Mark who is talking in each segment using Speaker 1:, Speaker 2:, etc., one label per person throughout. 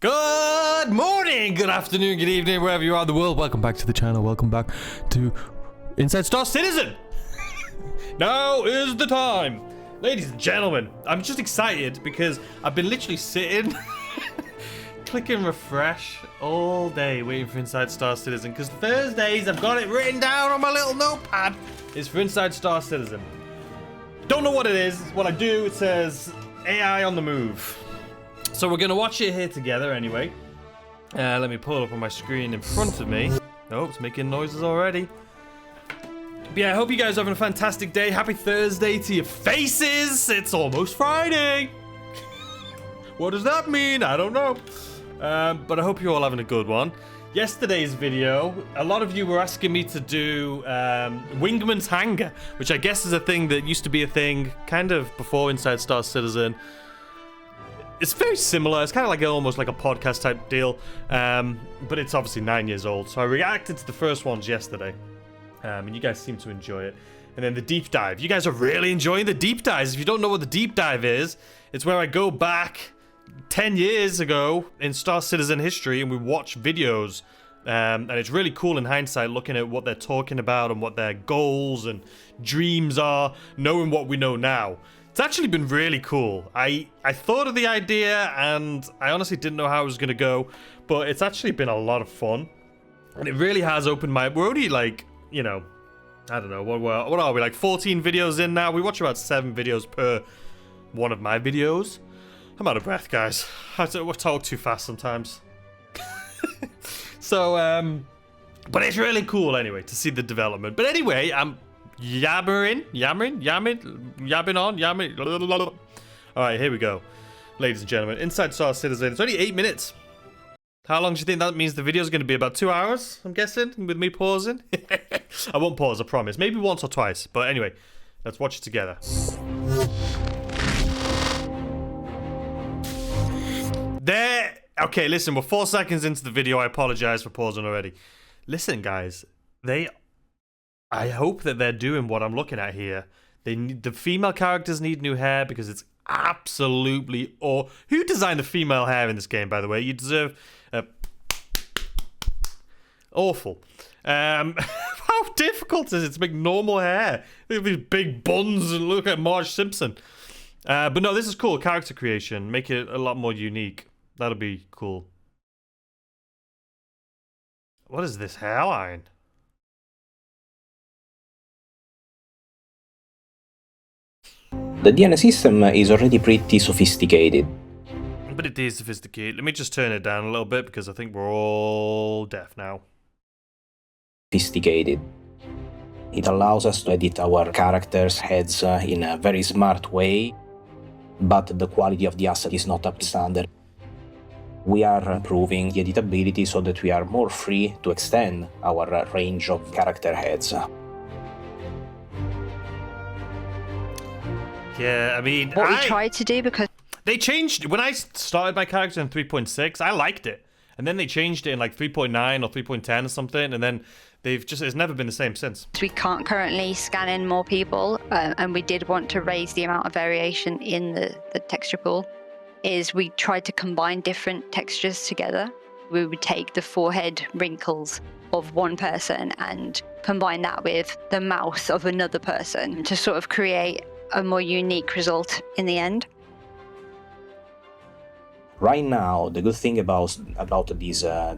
Speaker 1: Good morning, good afternoon, good evening, wherever you are in the world. Welcome back to the channel. Welcome back to Inside Star Citizen. Now is the time. Ladies and gentlemen, I'm just excited because I've been literally sitting, clicking refresh all day waiting for Inside Star Citizen because Thursdays, I've got it written down on my little notepad, is for Inside Star Citizen. Don't know what it is. What I do, it says AI on the move. So we're going to watch it here together anyway. Let me pull it up on my screen in front of me. Oh, it's making noises already. But yeah, I hope you guys are having a fantastic day. Happy Thursday to your faces. It's almost Friday. What does that mean? I don't know. But I hope you're all having a good one. Yesterday's video, a lot of you were asking me to do Wingman's Hangar, which I guess is a thing that used to be a thing kind of before Inside Star Citizen. It's very similar. It's kind of like almost like a podcast type deal, but it's obviously 9 years old. So I reacted to the first ones yesterday, and you guys seem to enjoy it. And then the deep dive. You guys are really enjoying the deep dives. If you don't know what the deep dive is, it's where I go back 10 years ago in Star Citizen history and we watch videos. And it's really cool in hindsight looking at what they're talking about and what their goals and dreams are, knowing what we know now. It's actually been really cool. I thought of the idea and I honestly didn't know how it was going to go, but it's actually been a lot of fun. And it really has opened my... We're only like, you know, I don't know, what are we, like 14 videos in now? We watch about 7 videos per one of my videos. I'm out of breath, guys. I talk too fast sometimes. So, but it's really cool anyway to see the development. But anyway, I'm... Yabbing on. Alright, here we go. Ladies and gentlemen, Inside Star Citizen. It's only 8 minutes. How long do you think that means the video is going to be? About 2 hours, I'm guessing, with me pausing? I won't pause, I promise. Maybe once or twice. But anyway, let's watch it together. There. Okay, listen, we're 4 seconds into the video. I apologize for pausing already. Listen, guys. I hope that they're doing what I'm looking at here. The female characters need new hair because it's absolutely who designed the female hair in this game, by the way? You deserve awful. How difficult is it to make normal hair? Look at these big buns and look at Marge Simpson. But no, this is cool. Character creation. Make it a lot more unique. That'll be cool. What is this hairline?
Speaker 2: The DNA system is already pretty sophisticated.
Speaker 1: But it is sophisticated. Let me just turn it down a little bit because I think we're all deaf now.
Speaker 2: Sophisticated. It allows us to edit our characters' heads in a very smart way, but the quality of the asset is not up to standard. We are improving the editability so that we are more free to extend our range of character heads.
Speaker 1: Yeah, I mean...
Speaker 3: What we tried to do, because...
Speaker 1: They changed... When I started my character in 3.6, I liked it. And then they changed it in like 3.9 or 3.10 or something, and then they've just... It's never been the same since.
Speaker 3: We can't currently scan in more people, and we did want to raise the amount of variation in the texture pool, is we tried to combine different textures together. We would take the forehead wrinkles of one person and combine that with the mouth of another person to sort of create a more unique result in the end.
Speaker 2: Right now, the good thing about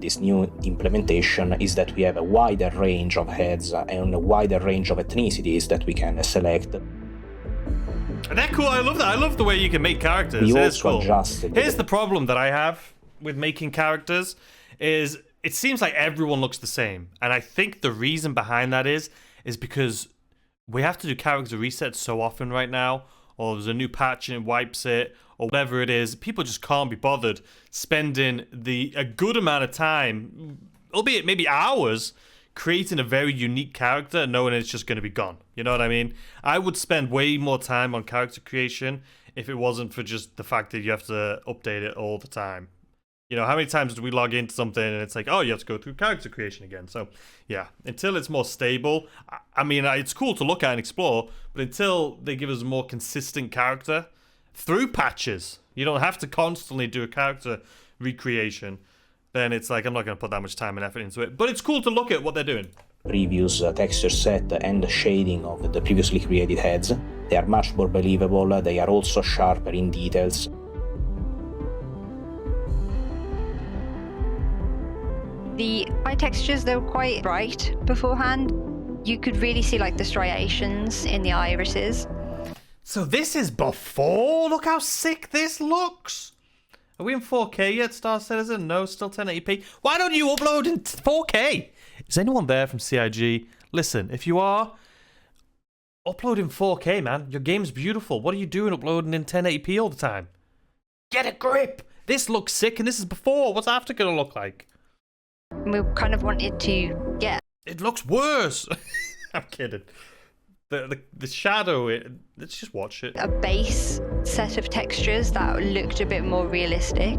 Speaker 2: this new implementation is that we have a wider range of heads and a wider range of ethnicities that we can select.
Speaker 1: And that's cool. I love that. I love the way you can make characters.
Speaker 2: We
Speaker 1: it is
Speaker 2: also
Speaker 1: cool.
Speaker 2: adjusted.
Speaker 1: Here's the problem that I have with making characters is it seems like everyone looks the same. And I think the reason behind that is because we have to do character resets so often right now, or there's a new patch and it wipes it, or whatever it is. People just can't be bothered spending a good amount of time, albeit maybe hours, creating a very unique character knowing it's just going to be gone. You know what I mean? I would spend way more time on character creation if it wasn't for just the fact that you have to update it all the time. You know, how many times do we log into something and it's like, oh, you have to go through character creation again? So, yeah, until it's more stable, I mean, it's cool to look at and explore, but until they give us a more consistent character through patches, you don't have to constantly do a character recreation, then it's like I'm not going to put that much time and effort into it. But it's cool to look at what they're doing.
Speaker 2: Previous texture set and shading of the previously created heads. They are much more believable, they are also sharper in details.
Speaker 3: The eye textures, they were quite bright beforehand. You could really see like the striations in the irises.
Speaker 1: So this is before? Look how sick this looks. Are we in 4K yet, Star Citizen? No, still 1080p. Why don't you upload in 4K? Is anyone there from CIG? Listen, if you are, upload in 4K, man. Your game's beautiful. What are you doing uploading in 1080p all the time? Get a grip. This looks sick, and this is before. What's after gonna look like?
Speaker 3: We kind of wanted to get...
Speaker 1: It looks worse. I'm kidding. The shadow, let's just watch it.
Speaker 3: A base set of textures that looked a bit more realistic.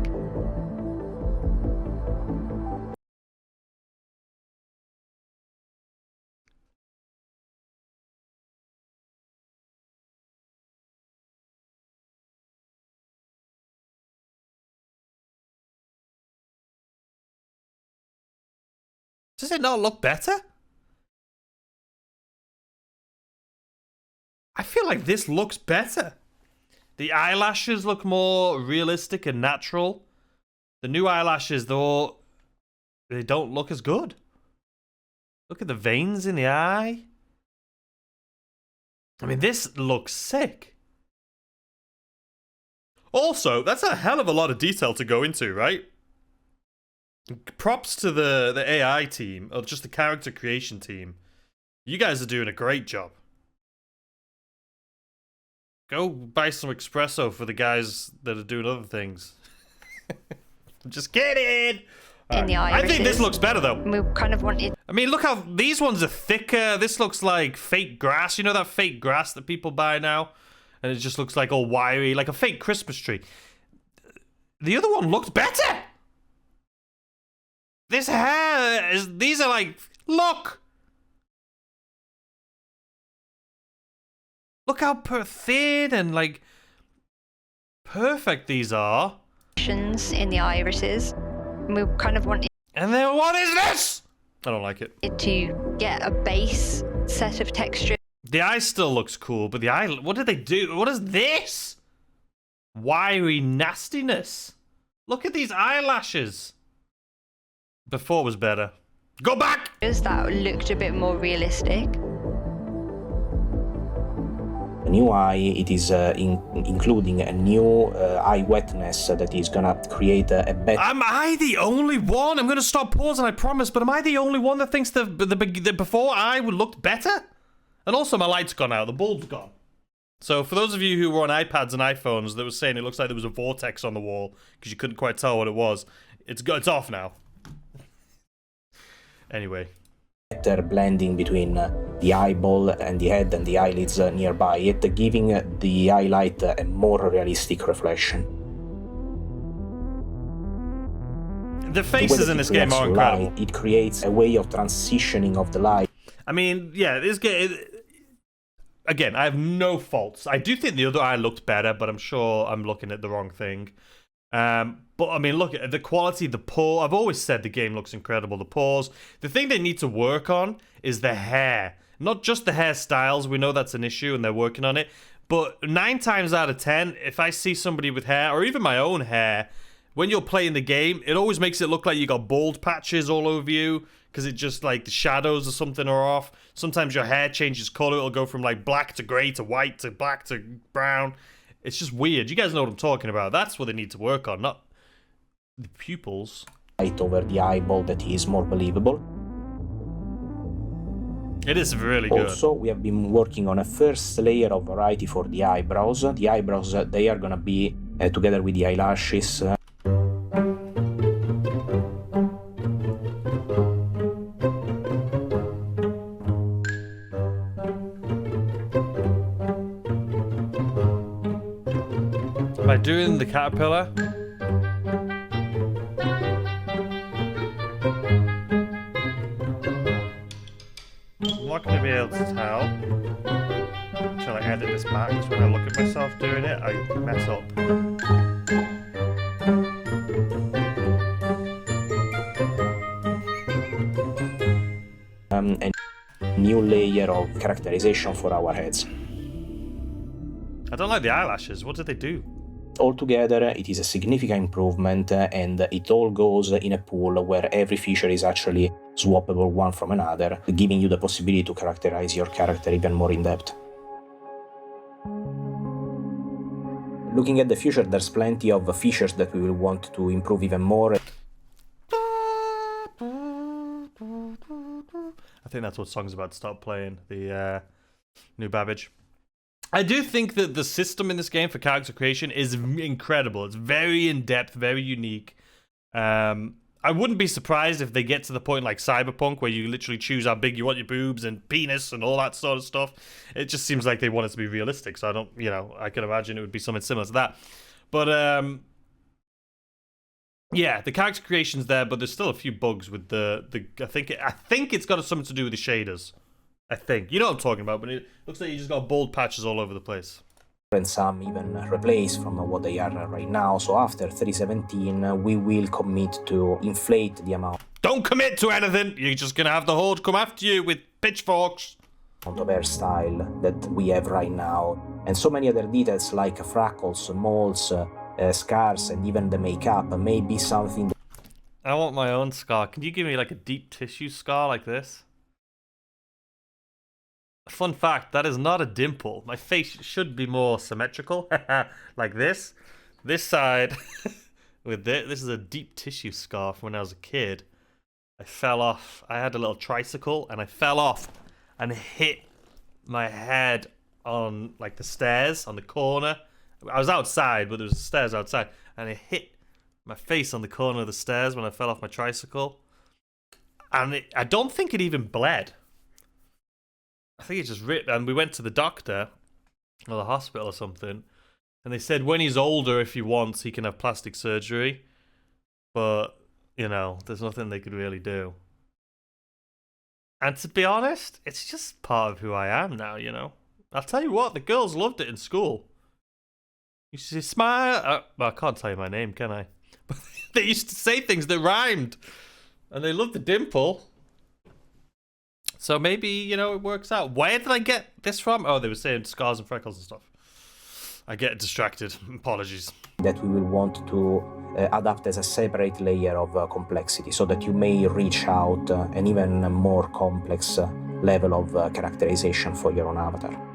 Speaker 1: Does it not look better? I feel like this looks better. The eyelashes look more realistic and natural. The new eyelashes, though, they don't look as good. Look at the veins in the eye. I mean, this looks sick. Also, that's a hell of a lot of detail to go into, right? Props to the AI team, or just the character creation team. You guys are doing a great job. Go buy some espresso for the guys that are doing other things. I'm just kidding.
Speaker 3: In the
Speaker 1: I think this
Speaker 3: irises.
Speaker 1: looks better though.
Speaker 3: We kind of wanted...
Speaker 1: I mean, look how these ones are thicker. This looks like fake grass. You know that fake grass that people buy now? And it just looks like all wiry, like a fake Christmas tree. The other one looked better. This hair is... These are like... Look! Look how thin and like perfect these are.
Speaker 3: In the irises. We kind of wanted
Speaker 1: And then what is this? I don't like it.
Speaker 3: to get a base set of texture.
Speaker 1: The eye still looks cool, but the eye... What did they do? What is this? Wiry nastiness. Look at these eyelashes. Before was better. Go back!
Speaker 3: That looked a bit more realistic.
Speaker 2: The new eye, it is including a new eye wetness that is gonna create a better...
Speaker 1: Am I the only one? I'm gonna stop pausing, I promise, but am I the only one that thinks the before eye would look better? And also my light's gone out, the bulb's gone. So for those of you who were on iPads and iPhones that were saying it looks like there was a vortex on the wall because you couldn't quite tell what it was, it's off now. Anyway.
Speaker 2: Better blending between the eyeball and the head and the eyelids nearby it, giving the highlight a more realistic reflection.
Speaker 1: The faces in this game are incredible.
Speaker 2: Light, it creates a way of transitioning of the light.
Speaker 1: I mean, yeah, this game... Again, I have no faults. I do think the other eye looked better, but I'm sure I'm looking at the wrong thing. But I mean, look at the quality, the pore. I've always said the game looks incredible. The pores. The thing they need to work on is the hair. Not just the hairstyles. We know that's an issue and they're working on it. But 9 times out of 10, if I see somebody with hair, or even my own hair, when you're playing the game, it always makes it look like you got bald patches all over you. Because it just like the shadows or something are off. Sometimes your hair changes color. It'll go from like black to gray to white to black to brown. It's just weird. You guys know what I'm talking about. That's what they need to work on, not the pupils.
Speaker 2: Light over the eyeball that is more believable.
Speaker 1: It is really good.
Speaker 2: Also, we have been working on a first layer of variety for the eyebrows. The eyebrows, they are gonna be together with the eyelashes.
Speaker 1: Am I doing the caterpillar? I'm not going to be able to tell until I edit this back, because when I look at myself doing it, I mess up.
Speaker 2: new layer of characterization for our heads.
Speaker 1: I don't like the eyelashes. What did they do?
Speaker 2: Altogether, it is a significant improvement, and it all goes in a pool where every feature is actually swappable one from another, giving you the possibility to characterize your character even more in depth. Looking at the future, there's plenty of features that we will want to improve even more.
Speaker 1: I think that's what song's about to start playing, the new Babbage. I do think that the system in this game for character creation is incredible. It's very in-depth, very unique. I wouldn't be surprised if they get to the point like Cyberpunk, where you literally choose how big you want your boobs and penis and all that sort of stuff. It just seems like they want it to be realistic, so I don't, I can imagine it would be something similar to that. But, yeah, the character creation's there, but there's still a few bugs with the I think it's got something to do with the shaders. I think. You know what I'm talking about, but it looks like you just got bold patches all over the place.
Speaker 2: And some even replaced from what they are right now. So after 3.17, we will commit to inflate the amount.
Speaker 1: Don't commit to anything! You're just gonna have the Horde come after you with pitchforks.
Speaker 2: Of hairstyle that we have right now. And so many other details like freckles, moles, scars, and even the makeup may be something that...
Speaker 1: I want my own scar. Can you give me like a deep tissue scar like this? Fun fact, that is not a dimple. My face should be more symmetrical. Like this. This side, with this is a deep tissue scar from when I was a kid. I fell off. I had a little tricycle and I fell off and hit my head on like the stairs on the corner. I was outside, but there was stairs outside, and it hit my face on the corner of the stairs when I fell off my tricycle. And I don't think it even bled. I think it just ripped, and we went to the doctor or the hospital or something, and they said when he's older, if he wants, he can have plastic surgery. But, there's nothing they could really do. And to be honest, it's just part of who I am now, I'll tell you what, the girls loved it in school. You used to smile. Well, I can't tell you my name, can I? But they used to say things that rhymed, and they loved the dimple. So maybe, it works out. Where did I get this from? Oh, they were saying scars and freckles and stuff. I get distracted. Apologies.
Speaker 2: That we will want to adapt as a separate layer of complexity, so that you may reach out an even more complex level of characterization for your own avatar.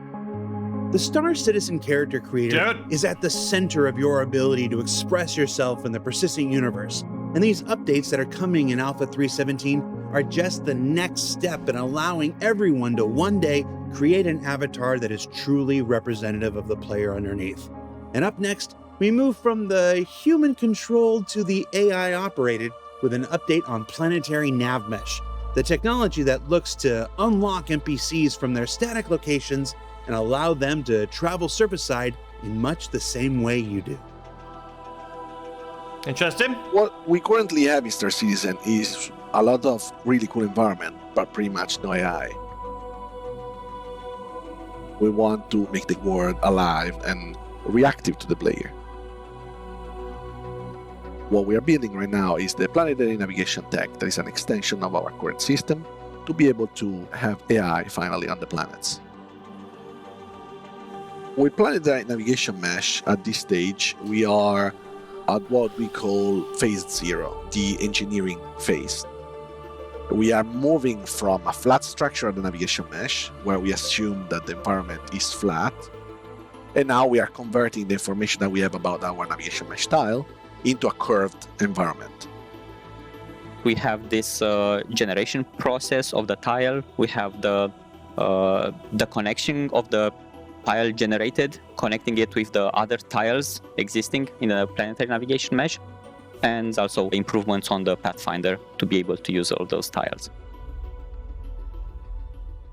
Speaker 4: The Star Citizen character creator is at the center of your ability to express yourself in the persistent universe. And these updates that are coming in Alpha 3.17 are just the next step in allowing everyone to one day create an avatar that is truly representative of the player underneath. And up next, we move from the human-controlled to the AI-operated with an update on Planetary Nav Mesh, the technology that looks to unlock NPCs from their static locations and allow them to travel surface-side in much the same way you do.
Speaker 1: Interesting.
Speaker 5: What we currently have in Star Citizen is a lot of really cool environment, but pretty much no AI. We want to make the world alive and reactive to the player. What we are building right now is the Planetary navigation tech that is an extension of our current system to be able to have AI finally on the planets. With Planetary navigation mesh at this stage, we are at what we call phase 0, the engineering phase. We are moving from a flat structure of the navigation mesh, where we assume that the environment is flat, and now we are converting the information that we have about our navigation mesh tile into a curved environment.
Speaker 6: We have this generation process of the tile. We have the connection of the tile generated, connecting it with the other tiles existing in the Planetary navigation mesh, and also improvements on the Pathfinder to be able to use all those tiles.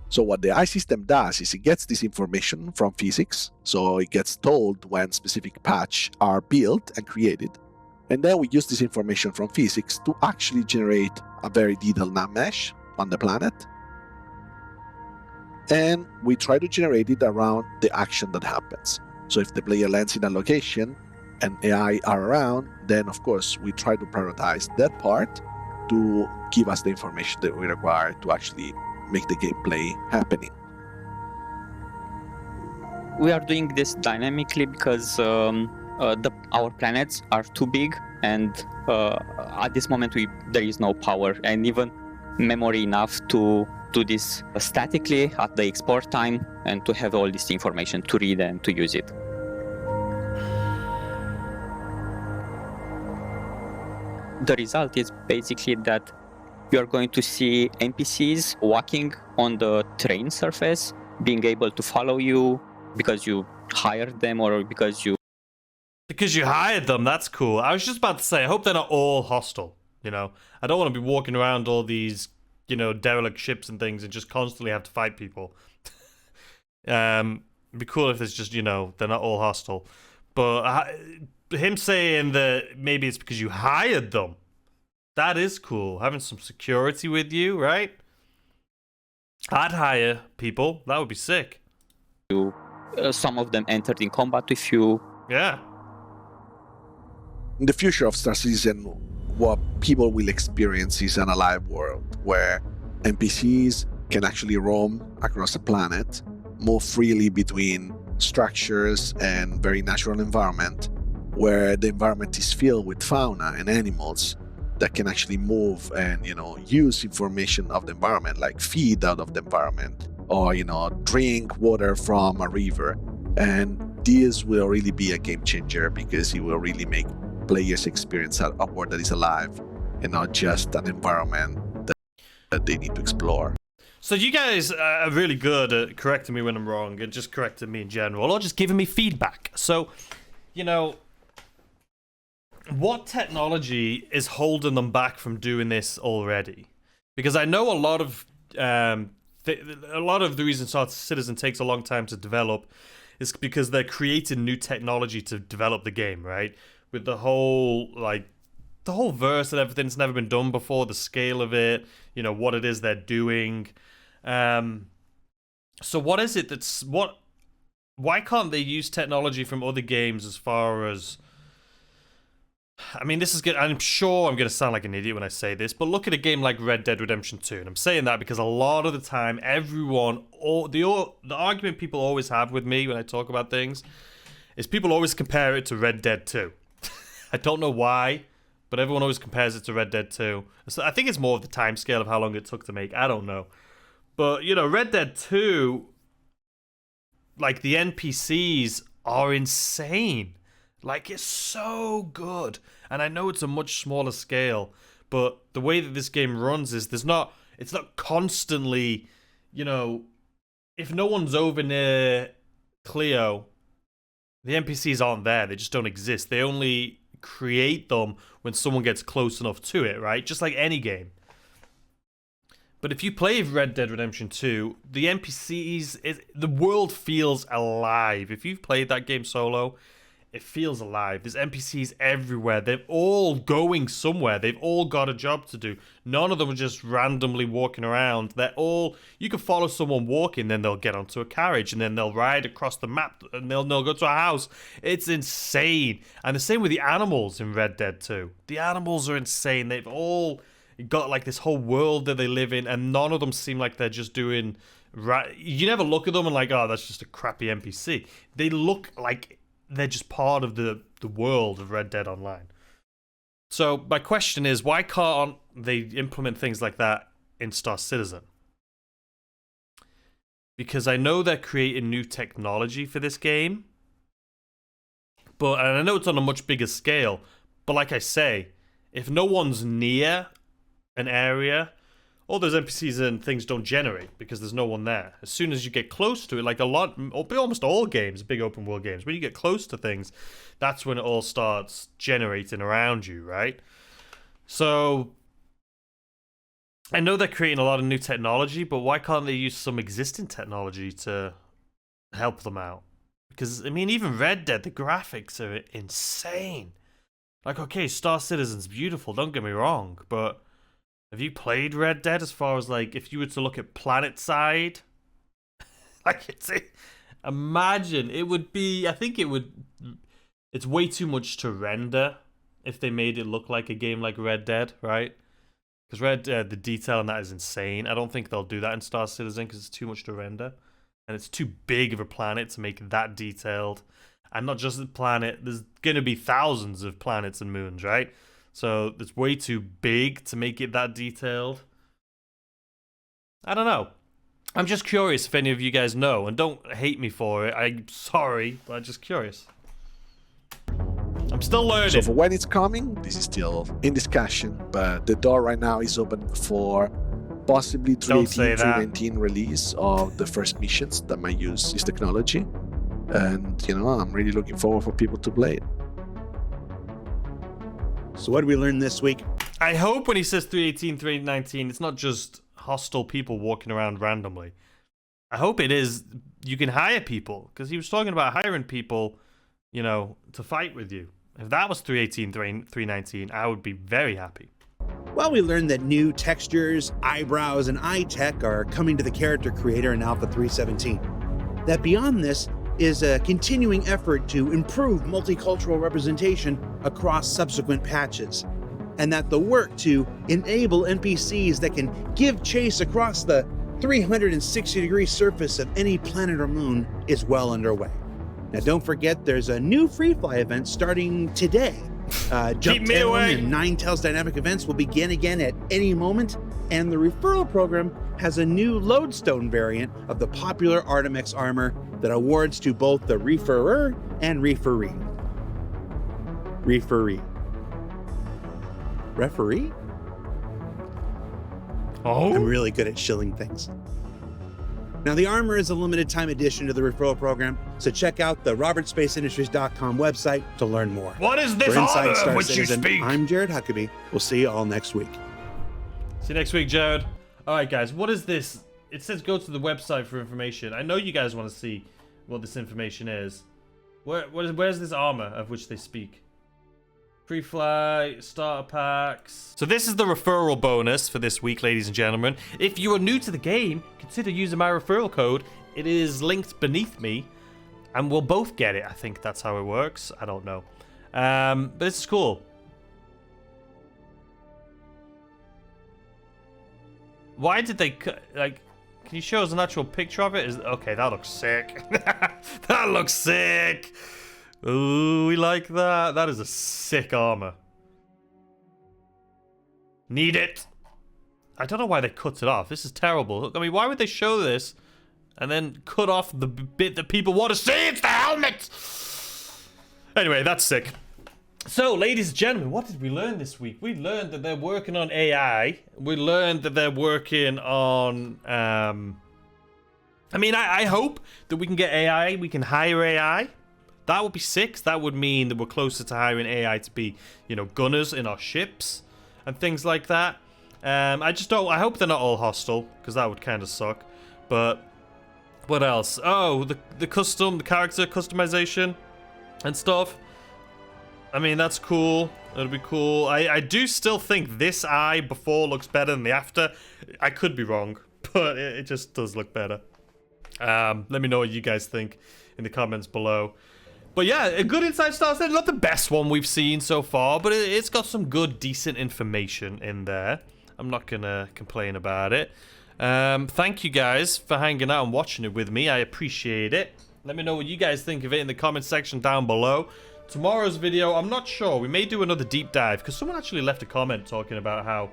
Speaker 5: So what the AI system does is it gets this information from physics, so it gets told when specific patch are built and created, and then we use this information from physics to actually generate a very detailed nav mesh on the planet, and we try to generate it around the action that happens. So if the player lands in a location and AI are around, then of course we try to prioritize that part to give us the information that we require to actually make the gameplay happening.
Speaker 6: We are doing this dynamically because our planets are too big, and at this moment there is no power and even memory enough to do this statically at the export time and to have all this information to read and to use it. The result is basically that you are going to see NPCs walking on the terrain surface, being able to follow you because you hired them or because you
Speaker 1: hired them. That's cool. I was just about to say, I hope they're not all hostile. You know, I don't want to be walking around all these, you know, derelict ships and things and just constantly have to fight people. It'd be cool if it's just, you know, they're not all hostile. But him saying that maybe it's because you hired them, that is cool. Having some security with you, right? I'd hire people. That would be sick.
Speaker 6: Some of them entered in combat with you.
Speaker 1: Yeah.
Speaker 5: In the future of Star Citizen, what people will experience is an alive world where NPCs can actually roam across the planet, move freely between structures and very natural environment, where the environment is filled with fauna and animals that can actually move and, you know, use information of the environment, like feed out of the environment or, you know, drink water from a river. And this will really be a game changer because it will really make players experience a world that is alive and not just an environment that they need to explore.
Speaker 1: So you guys are really good at correcting me when I'm wrong and just correcting me in general, or just giving me feedback. So, you know, what technology is holding them back from doing this already? Because I know a lot of the reason Star Citizen takes a long time to develop is because they're creating new technology to develop the game, right? With the whole verse and everything's never been done before, the scale of it, you know, what it is they're doing. So what is it why can't they use technology from other games as far as, I mean, this is good. I'm sure I'm going to sound like an idiot when I say this, but look at a game like Red Dead Redemption 2. And I'm saying that because a lot of the time, the argument people always have with me when I talk about things is people always compare it to Red Dead 2. I don't know why, but everyone always compares it to Red Dead 2. So I think it's more of the time scale of how long it took to make. I don't know. But, you know, Red Dead 2, like, the NPCs are insane. Like, it's so good. And I know it's a much smaller scale, but the way that this game runs is it's not constantly, you know, if no one's over near Cleo, the NPCs aren't there. They just don't exist. They only create them when someone gets close enough to it, right? Just like any game. But if you play Red Dead Redemption 2, the NPCs, the world feels alive. If you've played that game solo, it feels alive. There's NPCs everywhere. They're all going somewhere. They've all got a job to do. None of them are just randomly walking around. They're all, you can follow someone walking, then they'll get onto a carriage, and then they'll ride across the map, and they'll go to a house. It's insane. And the same with the animals in Red Dead 2. The animals are insane. They've all got like this whole world that they live in, and none of them seem like they're just doing right. You never look at them and like, oh, that's just a crappy NPC. They look like they're just part of the world of Red Dead Online. So my question is, why can't they implement things like that in Star Citizen? Because I know they're creating new technology for this game, and I know it's on a much bigger scale, but like I say, if no one's near an area, all those NPCs and things don't generate because there's no one there. As soon as you get close to it, like almost all games, big open world games, when you get close to things, that's when it all starts generating around you, right? So I know they're creating a lot of new technology, but why can't they use some existing technology to help them out? Because, I mean, even Red Dead, the graphics are insane. Like, okay, Star Citizen's beautiful, don't get me wrong, but have you played Red Dead as far as, like, if you were to look at planet side? Like, imagine, it would be, it's way too much to render if they made it look like a game like Red Dead, right? Because read the detail on that is insane. I don't think they'll do that in Star Citizen because it's too much to render. And it's too big of a planet to make that detailed. And not just the planet, there's going to be thousands of planets and moons, right? So it's way too big to make it that detailed. I don't know. I'm just curious if any of you guys know. And don't hate me for it. I'm sorry, but I'm just curious. I'm still learning.
Speaker 5: So for when it's coming, this is still in discussion, but the door right now is open for possibly 318, 319 release of the first missions that might use this technology. And, you know, I'm really looking forward for people to play it.
Speaker 4: So what did we learn this week?
Speaker 1: I hope when he says 318, 319, it's not just hostile people walking around randomly. I hope it is, you can hire people, because he was talking about hiring people, you know, to fight with you. If that was 318, 319, I would be very happy.
Speaker 4: Well, we learned that new textures, eyebrows, and eye tech are coming to the character creator in Alpha 317. That beyond this is a continuing effort to improve multicultural representation across subsequent patches, and that the work to enable NPCs that can give chase across the 360-degree surface of any planet or moon is well underway. Now, don't forget, there's a new Free Fly event starting today. Jump Town and Ninetales Dynamic Events will begin again at any moment, and the referral program has a new Lodestone variant of the popular Artemis armor that awards to both the referrer and referee. Referee?
Speaker 1: Oh?
Speaker 4: I'm really good at shilling things. Now, the armor is a limited time addition to the referral program, so check out the robertspaceindustries.com website to learn more.
Speaker 1: What is this
Speaker 4: For Inside
Speaker 1: armor
Speaker 4: Star
Speaker 1: of which you
Speaker 4: Citizen,
Speaker 1: speak?
Speaker 4: I'm Jared Huckabee. We'll see you all next week.
Speaker 1: See you next week, Jared. Alright, guys, what is this? It says go to the website for information. I know you guys want to see what this information is. Where's this armor of which they speak? Pre-fly, starter packs. So this is the referral bonus for this week, ladies and gentlemen. If you are new to the game, consider using my referral code. It is linked beneath me, and we'll both get it. I think that's how it works. I don't know. But this is cool. Why did they like? Can you show us an actual picture of it? Okay, that looks sick. That looks sick. Ooh, we like that. That is a sick armor. Need it. I don't know why they cut it off. This is terrible. I mean, why would they show this and then cut off the bit that people want to see? It's the helmet. Anyway, that's sick. So, ladies and gentlemen, what did we learn this week? We learned that they're working on AI. We learned that they're working on... I mean, I hope that we can get AI. We can hire AI. That would be sick. That would mean that we're closer to hiring AI to be, you know, gunners in our ships and things like that. I just don't... I hope they're not all hostile, because that would kind of suck. But what else? Oh, the character customization and stuff. I mean, that's cool. It'll be cool. I do still think this eye before looks better than the after. I could be wrong, but it just does look better. Let me know what you guys think in the comments below. But yeah, a good Inside Star Citizen. Not the best one we've seen so far, but it's got some good, decent information in there. I'm not gonna complain about it. Thank you guys for hanging out and watching it with me. I appreciate it. Let me know what you guys think of it in the comment section down below. Tomorrow's video, I'm not sure. We may do another deep dive, because someone actually left a comment talking about how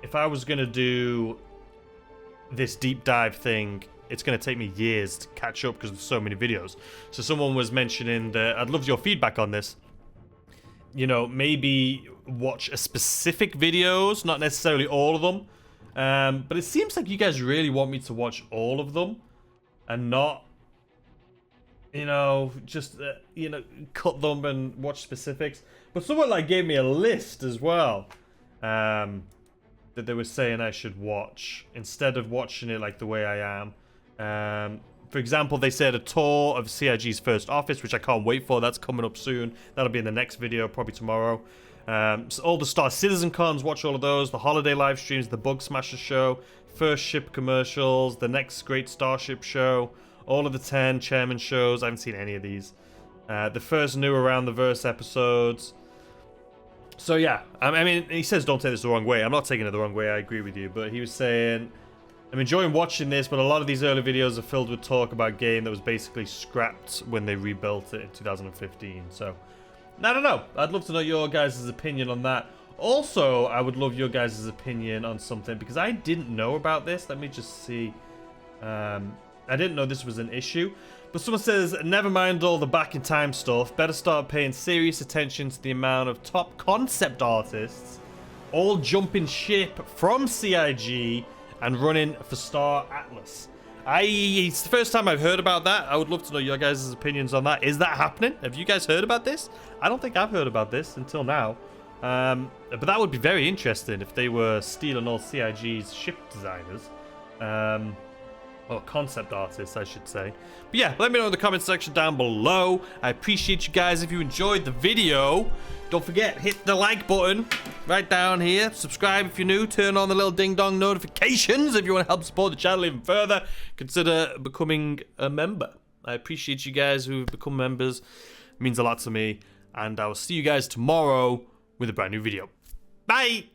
Speaker 1: if I was gonna do this deep dive thing, it's going to take me years to catch up because there's so many videos. So someone was mentioning that I'd love your feedback on this. You know, maybe watch a specific videos, not necessarily all of them. But it seems like you guys really want me to watch all of them and not, you know, just, you know, cut them and watch specifics. But someone like gave me a list as well. That they were saying I should watch instead of watching it like the way I am. For example, they said a tour of CIG's first office, which I can't wait for. That's coming up soon. That'll be in the next video, probably tomorrow. So all the Star Citizen cons, watch all of those. The holiday live streams, the Bug Smasher show, first ship commercials, the next Great Starship show, all of the 10 chairman shows. I haven't seen any of these. The first new Around the Verse episodes. So yeah, I mean, he says don't take this the wrong way. I'm not taking it the wrong way, I agree with you. But he was saying, I'm enjoying watching this, but a lot of these early videos are filled with talk about a game that was basically scrapped when they rebuilt it in 2015. So, I don't know. I'd love to know your guys' opinion on that. Also, I would love your guys' opinion on something, because I didn't know about this. Let me just see. I didn't know this was an issue. But someone says, never mind all the back in time stuff. Better start paying serious attention to the amount of top concept artists all jumping ship from CIG and running for Star Atlas. It's the first time I've heard about that. I would love to know your guys' opinions on that. Is that happening? Have you guys heard about this? I don't think I've heard about this until now. But that would be very interesting if they were stealing all CIG's ship designers. Or concept artists, I should say. But yeah, let me know in the comment section down below. I appreciate you guys. If you enjoyed the video, don't forget, hit the like button right down here. Subscribe if you're new. Turn on the little ding-dong notifications if you want to help support the channel even further. Consider becoming a member. I appreciate you guys who've become members. It means a lot to me. And I will see you guys tomorrow with a brand new video. Bye!